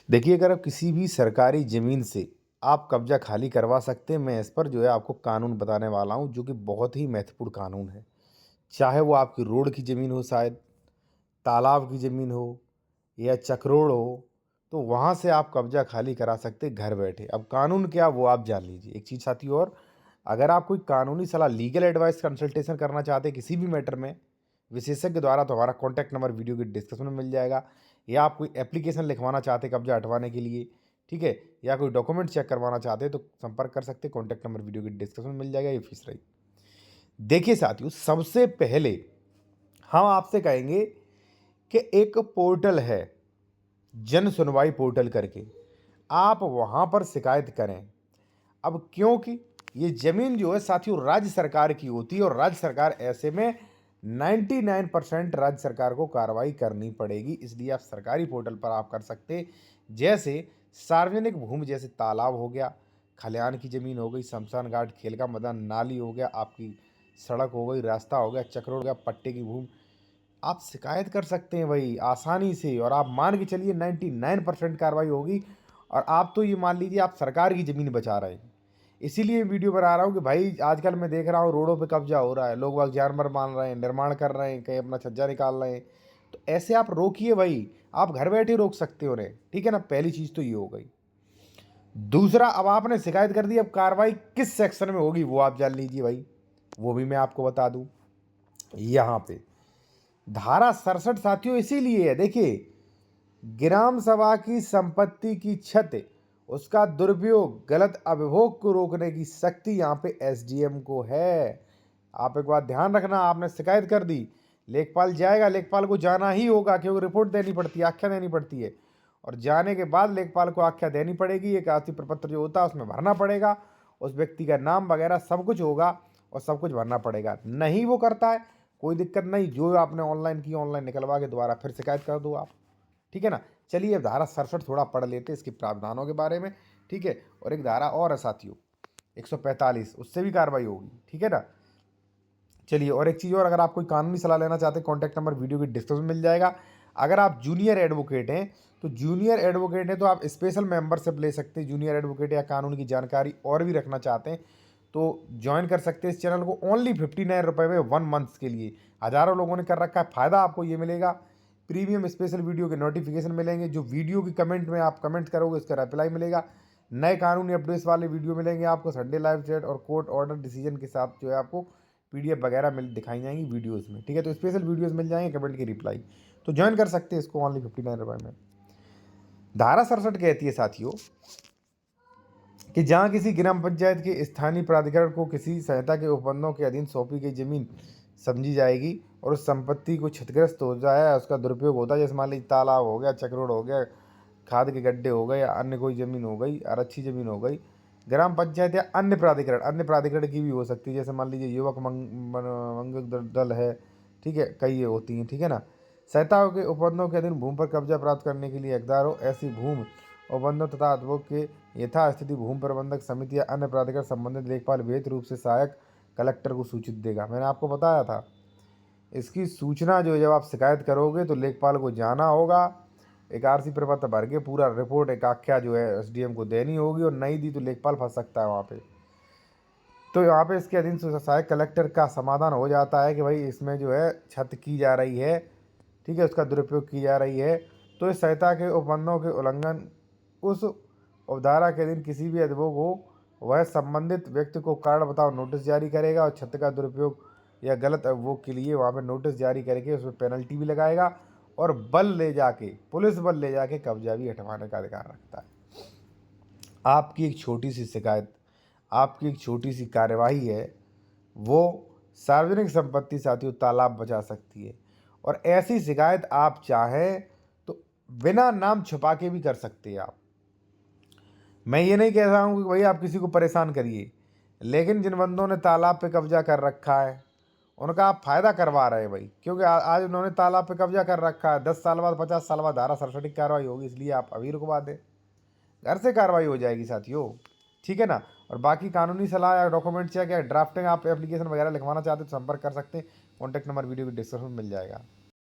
देखिए, अगर आप किसी भी सरकारी ज़मीन से आप कब्ज़ा खाली करवा सकते हैं, मैं इस पर जो है आपको कानून बताने वाला हूँ, जो कि बहुत ही महत्वपूर्ण कानून है। चाहे वो आपकी रोड की ज़मीन हो शायद, तालाब की ज़मीन हो या चक्रोड़ हो, तो वहाँ से आप कब्ज़ा खाली करा सकते हैं घर बैठे। अब कानून क्या वो आप जान लीजिए। एक चीज़ साथियों और, अगर आप कोई कानूनी सलाह लीगल एडवाइस कंसल्टेशन करना चाहते हैं किसी भी मैटर में विशेषज्ञ द्वारा, तो हमारा कॉन्टैक्ट नंबर वीडियो के डिस्क्रिप्शन में मिल जाएगा। या आप कोई एप्लीकेशन लिखवाना चाहते हैं कब्ज़ा हटवाने के लिए, ठीक है? या कोई डॉक्यूमेंट चेक करवाना चाहते हैं, तो संपर्क कर सकते हैं। कॉन्टैक्ट नंबर वीडियो के डिस्क्रिप्शन में मिल जाएगा। ये फीस रही। देखिए साथियों, सबसे पहले हम आपसे कहेंगे कि एक पोर्टल है, जन सुनवाई पोर्टल करके, आप वहाँ पर शिकायत करें। अब क्योंकि ये ज़मीन जो है साथियों राज्य सरकार की होती है, और राज्य सरकार ऐसे में 99% राज्य सरकार को कार्रवाई करनी पड़ेगी। इसलिए आप सरकारी पोर्टल पर आप कर सकते हैं। जैसे सार्वजनिक भूमि, जैसे तालाब हो गया, खलिहान की ज़मीन हो गई, शमशान घाट, खेल का मैदान, नाली हो गया, आपकी सड़क हो गई, रास्ता हो गया, चक्र हो गया, पट्टे की भूमि, आप शिकायत कर सकते हैं भाई आसानी से। और आप मान के चलिए 99% कार्रवाई होगी। और आप तो ये मान लीजिए आप सरकार की ज़मीन बचा रहे हैं। इसीलिए वीडियो बना रहा हूँ कि भाई आजकल मैं देख रहा हूँ रोडों पे कब्जा हो रहा है, लोग वहाँ जानवर मान रहे हैं, निर्माण कर रहे हैं, कहीं अपना छज्जा निकाल रहे हैं। तो ऐसे आप रोकिए भाई, आप घर बैठे रोक सकते हो उन्हें, ठीक है ना। पहली चीज़ तो ये हो गई। दूसरा, अब आपने शिकायत कर दी, अब कार्रवाई किस सेक्शन में होगी वो आप जान लीजिए भाई, वो भी मैं आपको बता दूं। यहाँ पे धारा 67 साथियों इसीलिए है। देखिए, ग्राम सभा की संपत्ति की छत, उसका दुरुपयोग, गलत अभिभोग को रोकने की शक्ति यहाँ पे एसडीएम को है। आप एक बात ध्यान रखना, आपने शिकायत कर दी, लेखपाल जाएगा, लेखपाल को जाना ही होगा क्योंकि रिपोर्ट देनी पड़ती है, आख्या देनी पड़ती है। और जाने के बाद लेखपाल को आख्या देनी पड़ेगी, एक आस्ति प्रपत्र जो होता है उसमें भरना पड़ेगा, उस व्यक्ति का नाम वगैरह सब कुछ होगा और सब कुछ भरना पड़ेगा। नहीं वो करता है, कोई दिक्कत नहीं, जो आपने ऑनलाइन की ऑनलाइन निकलवा के दोबारा फिर शिकायत कर दो आप, ठीक है ना। चलिए अब धारा 67 थोड़ा पढ़ लेते हैं इसके प्रावधानों के बारे में, ठीक है। और एक धारा और है साथियों 145, उससे भी कार्रवाई होगी, ठीक है ना। चलिए, और एक चीज़ और, अगर आप कोई कानूनी सलाह लेना चाहते हैं, कॉन्टैक्ट नंबर वीडियो के डिस्क्रिप्शन में मिल जाएगा। अगर आप जूनियर एडवोकेट हैं, तो जूनियर एडवोकेट हैं तो आप स्पेशल मेंबरशिप ले सकते हैं। जूनियर एडवोकेट या कानून की जानकारी और भी रखना चाहते हैं तो ज्वाइन कर सकते हैं इस चैनल को। ओनली 59 रुपये में 1 मंथ के लिए हज़ारों लोगों ने कर रखा है। फ़ायदा आपको ये मिलेगा, प्रीमियम स्पेशल वीडियो के नोटिफिकेशन मिलेंगे, जो वीडियो की कमेंट में आप कमेंट करोगे उसका रिप्लाई मिलेगा, नए कानूनी अपडेट्स वाले वीडियो मिलेंगे आपको, संडे लाइव चैट और कोर्ट ऑर्डर डिसीजन के साथ जो है आपको पीडीएफ वगैरह मिल दिखाई जाएंगी वीडियोस में, ठीक है। तो स्पेशल वीडियोस मिल जाएंगे, कमेंट की रिप्लाई, तो ज्वाइन कर सकते हैं इसको ओनली 59 रुपये में। धारा 67 कहती है साथियों कि जहां किसी ग्राम पंचायत के स्थानीय प्राधिकरण को किसी संहिता के उपबंधों के अधीन सौंपी गई जमीन समझी जाएगी और उस संपत्ति को क्षतिग्रस्त हो जाए, उसका दुरुपयोग होता है, जैसे मान लीजिए तालाब हो गया, चक्रोड़ हो गया, खाद के गड्ढे हो गए, या अन्य कोई ज़मीन हो गई, आरक्षी ज़मीन हो गई, ग्राम पंचायत या अन्य प्राधिकरण की भी हो सकती है, जैसे मान लीजिए युवक मंगल दल है, ठीक है, कई ये होती हैं, ठीक है ना। संहिताओं के उपबंधों के अधीन भूमि पर कब्जा प्राप्त करने के लिए हकदार हो, ऐसी भूमि उपबंधों तथा अधभोग के यथास्थिति भूमि प्रबंधक समिति या अन्य प्राधिकरण संबंधित लेखपाल विहित रूप से सहायक कलेक्टर को सूचित देगा। मैंने आपको बताया था, इसकी सूचना जो है जब आप शिकायत करोगे तो लेखपाल को जाना होगा, एक आरसी प्रपत्र भर के पूरा रिपोर्ट एक आख्या जो है एसडीएम को देनी होगी, और नहीं दी तो लेखपाल फंस सकता है वहाँ पे। तो यहाँ पे इसके अधीन सहायक कलेक्टर का समाधान हो जाता है कि भाई इसमें जो है छत की जा रही है, ठीक है, उसका दुरुपयोग की जा रही है, तो इस संहिता के उपबंधों के उल्लंघन उस उपधारा के अधीन किसी भी अधिभोग हो, वह संबंधित व्यक्ति को कारण बताओ नोटिस जारी करेगा, और छत का दुरुपयोग या गलत उपभोग के लिए वहाँ पे नोटिस जारी करके उसमें पेनल्टी भी लगाएगा, और पुलिस बल ले जाके कब्जा भी हटवाने का अधिकार रखता है। आपकी एक छोटी सी शिकायत, आपकी एक छोटी सी कार्यवाही है, वो सार्वजनिक संपत्ति साथियों तालाब बचा सकती है। और ऐसी शिकायत आप चाहें तो बिना नाम छुपा के भी कर सकते हैं आप। मैं ये नहीं कह रहा हूँ कि भाई आप किसी को परेशान करिए, लेकिन जिन बंदों ने तालाब पे कब्जा कर रखा है उनका आप फायदा करवा रहे हैं भाई, क्योंकि आज उन्होंने तालाब पे कब्जा कर रखा है, 10 साल बाद 50 साल बाद धारा 67 की कार्रवाई होगी, इसलिए आप अभी रुकवा दें, घर से कार्रवाई हो जाएगी साथियों, ठीक है ना। और बाकी कानूनी सलाह या डॉक्यूमेंट चेक या ड्राफ्टिंग आप एप्लीकेशन वगैरह लिखवाना चाहते हैं तो संपर्क कर सकते हैं। कॉन्टैक्ट नंबर वीडियो की डिस्क्रिप्शन में मिल जाएगा।